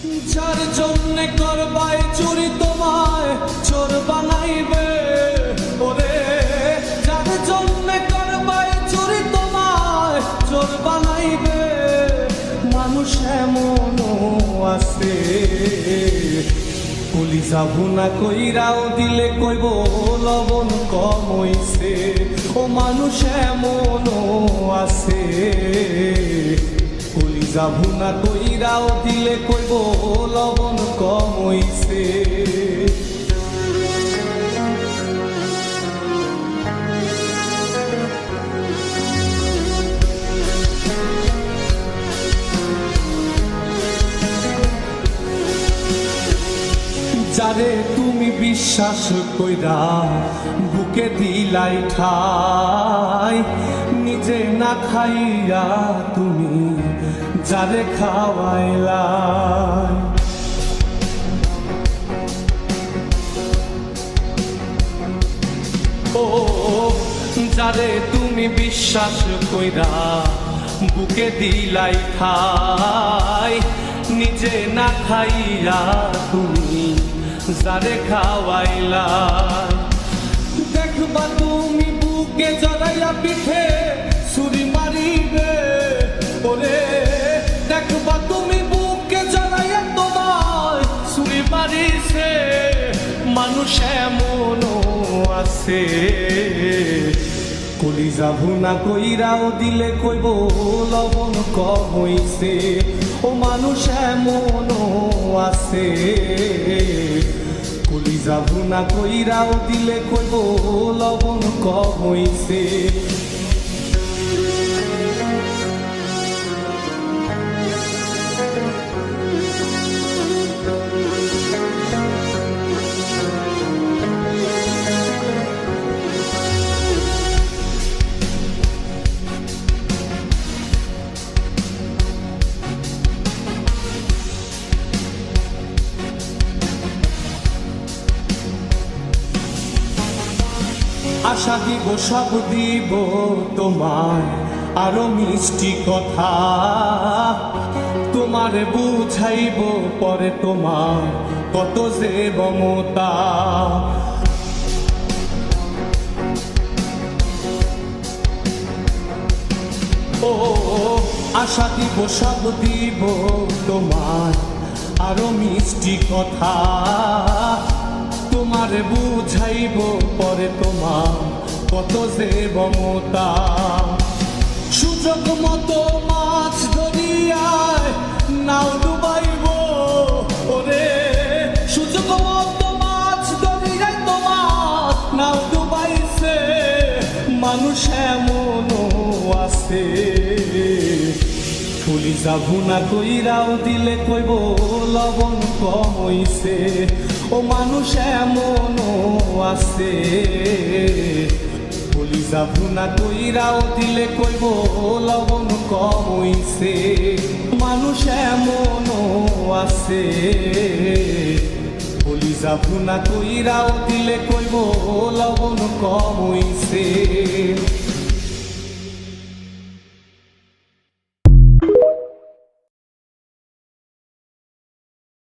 যার জন্যে করবায় চুরি তোমায় চোর বানাইবে, ওরে যার জন্যে করবায় চুরি তোমায় চোর বানাইবে। মানুষ এমনও আছে কলিজা ভুনা কইরাও দিলে কইব লবণ কম হইছে। ও মানুষ এমনও আছে কলিজা ভুনা কইরাও দিলে কইব লবণ কম হইছে। যারে তুমি বিশ্বাস কইরা বুকে দিলাই ঠাই, নিজে না খাইয়া তুমি যারে খাওয়াইলাই। ও যারে তুমি বিশ্বাস কইরা বুকে দিলাই ঠাই, নিজে না খাইয়া তুমি যারে খাওয়াইলা। দেখবা তুমি বুকে জড়াইয়া পিঠে ছুরি মারিবে, ওরে দেখবা তুমি বুকে জড়াইয়া তোমার ছুরি মারিছে। মানুষ এমনও আছে কলিজা ভুনা কইরাও দিলে কইব লবণ কম হইছে। ও মানুষ এমনও আছে কলিজা ভুনা কইরাও দিলে কইব লবণ কম হইছে। আশা দিব সব দিব তোমার আরো মিষ্টি কথা, তোমার বুঝাইব পরে তোমার কত যে মমতা। ও আশা দিব সব দিব তোমার আরো মিষ্টি কথা, তোমার বুঝাইব পরে তোমার কত যে মমতা। সুযোগ মতো মাছ ধরিয়ায় নাও ডুবাইব, ওরে সুযোগ মতো মাছ ধরিয়ায় তোমার নাও ডুবাইছে। মানুষ এমনও আছে কলিজা ভুনা কইরাও দিলে কইব লবণ কম হইছে। ও মানুষ এমনও আছে কলিজা ভুনা কইরাও দিলে কইব লবণ কম হইছে। মানুষ এমনও আছে কলিজা ভুনা কইরাও দিলে কইব লবণ কম হইছে।